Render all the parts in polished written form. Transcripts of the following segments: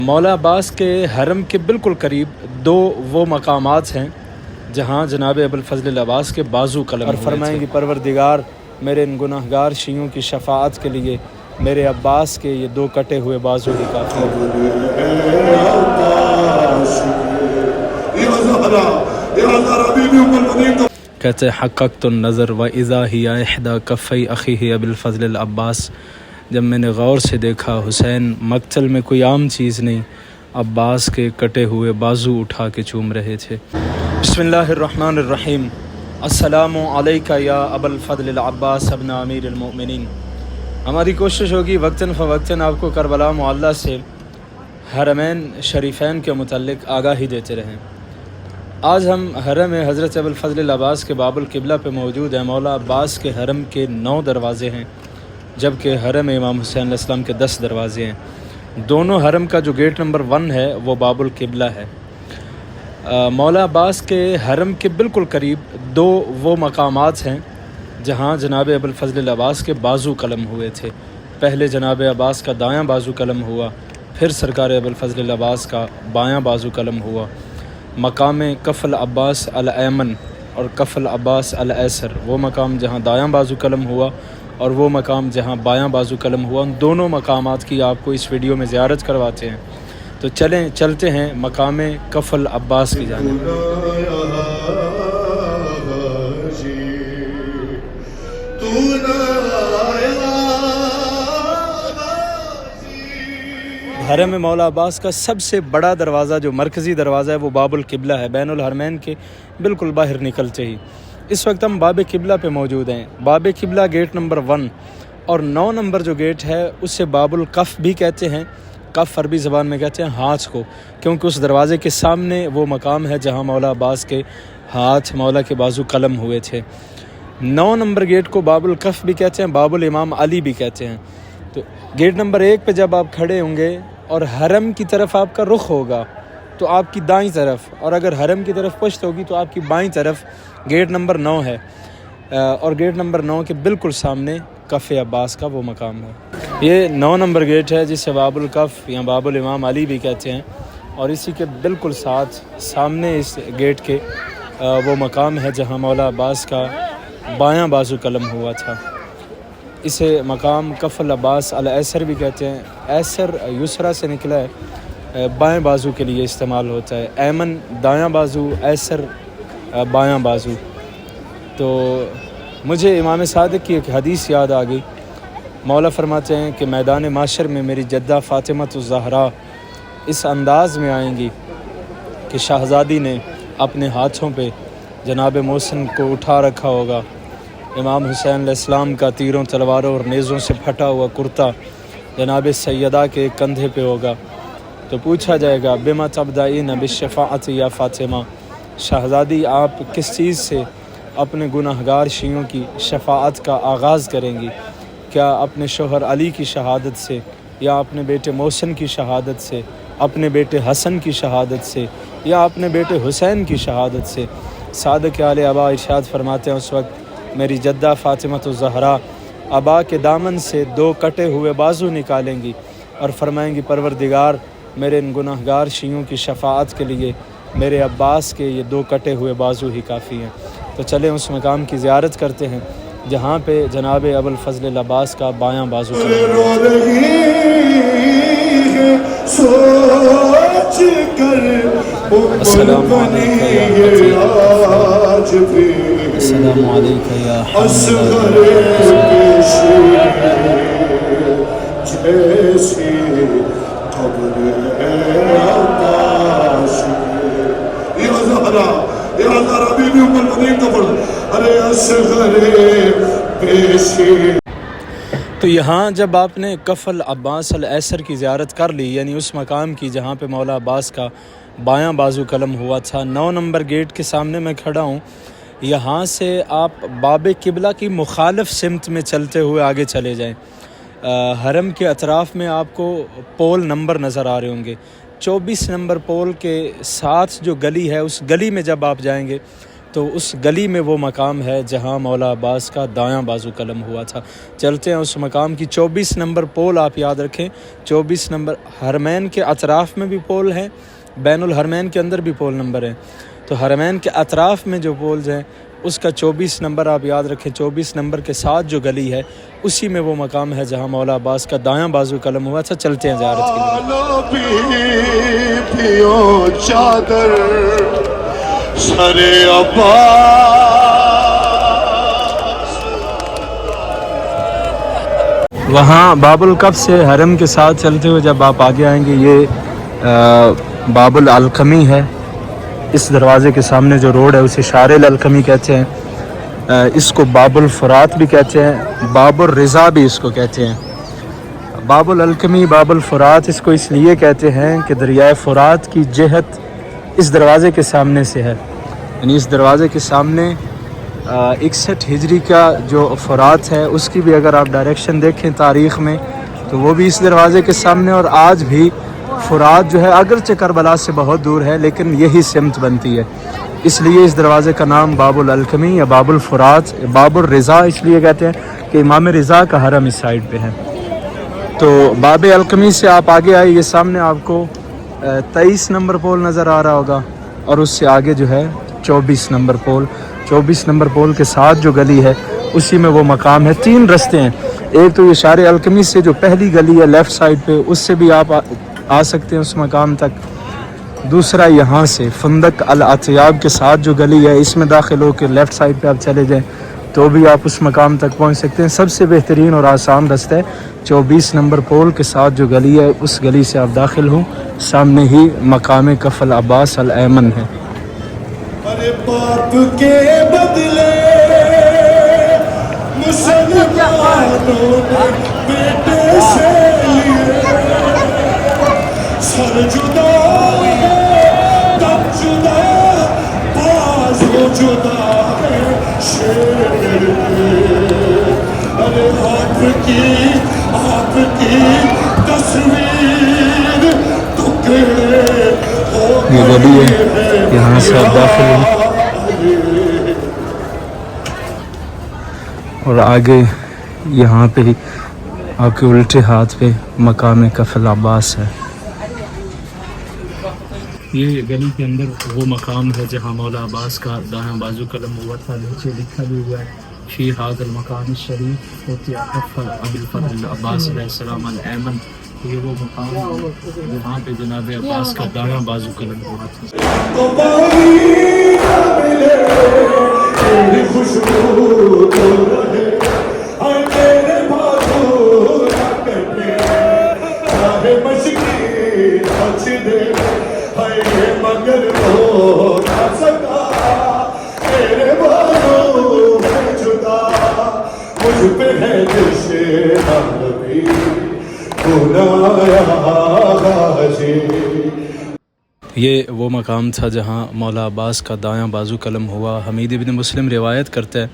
مولا عباس کے حرم کے بالکل قریب دو وہ مقامات ہیں جہاں جناب ابوالفضل عباس کے بازو قلم اور فرمائیں گے پروردگار میرے ان گناہگار شیعوں کی شفاعت کے لیے میرے عباس کے یہ دو کٹے ہوئے بازو ہی کافی کہتے حققت النظر و اذا ہی احدی کفی اخیہ ابوالفضل العباس، جب میں نے غور سے دیکھا حسین مقتل میں کوئی عام چیز نہیں، عباس کے کٹے ہوئے بازو اٹھا کے چوم رہے تھے۔ بسم اللہ الرحمن الرحیم۔ السلام علیکہ یا ابوالفضل العباس ابن امیر المؤمنین۔ ہماری کوشش ہوگی وقتاً فوقتاً آپ کو کربلا معلیٰ سے حرمین شریفین کے متعلق آگاہی دیتے رہیں۔ آج ہم حرم حضرت ابوالفضل العباس کے باب القبلہ پہ موجود ہیں۔ مولا عباس کے حرم کے 9 دروازے ہیں، جبکہ حرم امام حسین علیہ السلام کے 10 دروازے ہیں۔ دونوں حرم کا جو گیٹ نمبر 1 ہے وہ باب القبلہ ہے۔ مولا عباس کے حرم کے بالکل قریب دو وہ مقامات ہیں جہاں جناب ابوالفضل العباس کے بازو قلم ہوئے تھے۔ پہلے جناب عباس کا دایاں بازو قلم ہوا، پھر سرکار ابوالفضل العباس کا بایاں بازو قلم ہوا۔ مقام کف العباس الایمن اور کف العباس الایسر، وہ مقام جہاں دایاں بازو قلم ہوا اور وہ مقام جہاں بایاں بازو قلم ہوا، ان دونوں مقامات کی آپ کو اس ویڈیو میں زیارت کرواتے ہیں۔ تو چلتے ہیں مقام کف العباس کی جانب۔ حرم مولا عباس کا سب سے بڑا دروازہ جو مرکزی دروازہ ہے وہ باب القبلہ ہے، بین الحرمین کے بالکل باہر نکلتے ہی۔ اس وقت ہم باب قبلہ پہ موجود ہیں۔ باب قبلہ گیٹ نمبر 1 اور 9 نمبر جو گیٹ ہے اسے باب الکف بھی کہتے ہیں۔ کف عربی زبان میں کہتے ہیں ہاتھ کو، کیونکہ اس دروازے کے سامنے وہ مقام ہے جہاں مولا عباس کے ہاتھ مولا کے بازو قلم ہوئے تھے۔ 9 نمبر گیٹ کو باب الکف بھی کہتے ہیں، باب الامام علی بھی کہتے ہیں۔ تو گیٹ نمبر 1 پہ جب آپ کھڑے ہوں گے اور حرم کی طرف آپ کا رخ ہوگا تو آپ کی دائیں طرف، اور اگر حرم کی طرف پشت ہوگی تو آپ کی بائیں طرف گیٹ نمبر 9 ہے، اور گیٹ نمبر 9 کے بالکل سامنے کف عباس کا وہ مقام ہے۔ یہ 9 نمبر گیٹ ہے جسے باب الکف یا باب الامام علی بھی کہتے ہیں، اور اسی کے بالکل سامنے اس گیٹ کے وہ مقام ہے جہاں مولا عباس کا بایاں بازو قلم ہوا تھا۔ اسے مقام کف العباس الایسر بھی کہتے ہیں۔ ایسر یسرا سے نکلا ہے، بائیں بازو کے لیے استعمال ہوتا ہے۔ ایمن دایاں بازو، ایسر بایاں بازو۔ تو مجھے امام صادق کی ایک حدیث یاد آ گئی۔ مولا فرماتے ہیں کہ میدان معاشر میں میری جدہ فاطمۃ الزہرا اس انداز میں آئیں گی کہ شہزادی نے اپنے ہاتھوں پہ جناب محسن کو اٹھا رکھا ہوگا، امام حسین علیہ السلام کا تیروں تلواروں اور نیزوں سے پھٹا ہوا کرتا جناب سیدہ کے کندھے پہ ہوگا، تو پوچھا جائے گا بما تبدئین بالشفاعت یا فاطمہ، شہزادی آپ کس چیز سے اپنے گناہگار شیعوں کی شفاعت کا آغاز کریں گی؟ کیا اپنے شوہر علی کی شہادت سے، یا اپنے بیٹے محسن کی شہادت سے، اپنے بیٹے حسن کی شہادت سے، یا اپنے بیٹے حسین کی شہادت سے؟ صادق آل ابا ارشاد فرماتے ہیں اس وقت میری جدہ فاطمۃ الزہرا ابا کے دامن سے 2 کٹے ہوئے بازو نکالیں گی اور فرمائیں گی پروردگار میرے ان گناہگار شیعوں کی شفاعت کے لیے میرے عباس کے یہ 2 کٹے ہوئے بازو ہی کافی ہیں۔ تو چلیں اس مقام کی زیارت کرتے ہیں جہاں پہ جناب ابوالفضل العباس کا بایاں بازو السلام علیکہ یا تو یہاں جب آپ نے کف العباس الایسر کی زیارت کر لی، یعنی اس مقام کی جہاں پہ مولا عباس کا بایاں بازو قلم ہوا تھا، 9 نمبر گیٹ کے سامنے میں کھڑا ہوں، یہاں سے آپ باب قبلہ کی مخالف سمت میں چلتے ہوئے آگے چلے جائیں۔ حرم کے اطراف میں آپ کو پول نمبر نظر آ رہے ہوں گے، 24 نمبر پول کے ساتھ جو گلی ہے اس گلی میں جب آپ جائیں گے تو اس گلی میں وہ مقام ہے جہاں مولا عباس کا دایاں بازو قلم ہوا تھا۔ چلتے ہیں اس مقام کی 24 نمبر پول، آپ یاد رکھیں 24 نمبر، حرمین کے اطراف میں بھی پول ہیں، بین الحرمین کے اندر بھی پول نمبر ہیں، تو حرمین کے اطراف میں جو پولز ہیں اس کا 24 نمبر آپ یاد رکھیں۔ 24 نمبر کے ساتھ جو گلی ہے اسی میں وہ مقام ہے جہاں مولا عباس کا دایاں بازو قلم ہوا تھا۔ چلتے ہیں زیارت کے لیے۔ چادر سرے عباس، وہاں باب الکف سے حرم کے ساتھ چلتے ہوئے جب آپ آگے آئیں گے، یہ باب العلقمی ہے۔ اس دروازے کے سامنے جو روڈ ہے اسے شارع العلقمی کہتے ہیں، اس کو باب الفرات بھی کہتے ہیں، باب الرضا بھی اس کو کہتے ہیں۔ باب العلقمی، باب الفرات اس کو اس لیے کہتے ہیں کہ دریائے فرات کی جہت اس دروازے کے سامنے سے ہے، یعنی اس دروازے کے سامنے 61 ہجری کا جو فرات ہے اس کی بھی اگر آپ ڈائریکشن دیکھیں تاریخ میں تو وہ بھی اس دروازے کے سامنے، اور آج بھی فرات جو ہے اگرچہ کربلا سے بہت دور ہے لیکن یہی سمت بنتی ہے، اس لیے اس دروازے کا نام باب العلقمی یا باب الفرات، باب الرضا اس لیے کہتے ہیں کہ امام رضا کا حرم اس سائڈ پہ ہے۔ تو باب العلقمی سے آپ آگے آئے، یہ سامنے آپ کو 23 نمبر پول نظر آ رہا ہوگا، اور اس سے آگے جو ہے 24 نمبر پول، 24 نمبر پول کے ساتھ جو گلی ہے اسی میں وہ مقام ہے۔ 3 رستے ہیں، ایک تو یہ شارع العلقمی سے جو پہلی گلی ہے لیفٹ سائڈ پہ، اس سے بھی آپ آ سکتے ہیں اس مقام تک، دوسرا یہاں سے فندق العطیاب کے ساتھ جو گلی ہے اس میں داخل ہو کے لیفٹ سائڈ پہ آپ چلے جائیں تو بھی آپ اس مقام تک پہنچ سکتے ہیں۔ سب سے بہترین اور آسان رستہ ہے 24 نمبر پول کے ساتھ جو گلی ہے اس گلی سے آپ داخل ہوں، سامنے ہی مقام کف العباس الایمن ہے۔ ارے باپ کے بدلے مسلمانوں نے بیٹے سے لیے، سر جدا ہے تب جدا، بازو جدا ہے شیر کے۔ ارے آپ کی تصویر ٹکڑے ہو یہ گلی ہے، یہاں سے آپ داخل ہیں اور آگے یہاں پہ ہی آپ کے الٹے ہاتھ پہ مقام کف العباس ہے۔ یہ گلی کے اندر وہ مقام ہے جہاں مولا عباس کا دایاں بازو قلم ہوا تھا، نیچے لکھا بھی ہوا ہے فی ھذا المقام الشریف قطع کف ابی الفضل عباس علیہ السلام الایمن۔ یہ وہ مقام ہے جہاں پہ جناب عباس کا دایاں بازو قلم ہوا تھا۔ خوشبو تو رہے میرے بازو کٹے، چاہے مشکل بچ دے مگر ہو نہ سکا، میرے بازو میں جدا مجھ پہ ہے جیسے نبی گنایا غازی۔ یہ وہ مقام تھا جہاں مولا عباس کا دایاں بازو قلم ہوا۔ حمید ابن مسلم روایت کرتا ہے،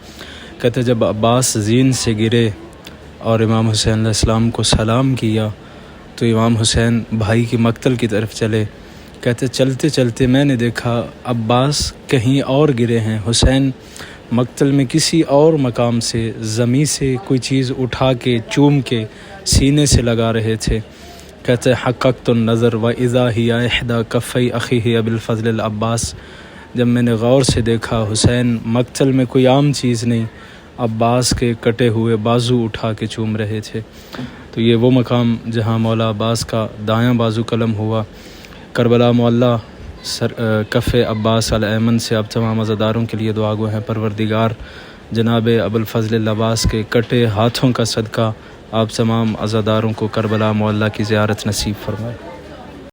کہتے جب عباس زین سے گرے اور امام حسین علیہ السلام کو سلام کیا تو امام حسین بھائی کی مقتل کی طرف چلے، کہتے چلتے چلتے میں نے دیکھا عباس کہیں اور گرے ہیں، حسین مقتل میں کسی اور مقام سے زمین سے کوئی چیز اٹھا کے چوم کے سینے سے لگا رہے تھے۔ کہتے حققت النظر واذا ہی احدی کفی اخیہ ابی الفضل العباس، جب میں نے غور سے دیکھا حسین مقتل میں کوئی عام چیز نہیں، عباس کے کٹے ہوئے بازو اٹھا کے چوم رہے تھے۔ تو یہ وہ مقام جہاں مولا عباس کا دایاں بازو قلم ہوا۔ کربلا معلیٰ کف عباس الایمن سے اب تمام عزاداروں کے لیے دعا گو ہیں، پروردگار جناب ابو الفضل العباس کے کٹے ہاتھوں کا صدقہ آپ تمام عزاداروں کو کربلا معلیٰ کی زیارت نصیب فرمائے۔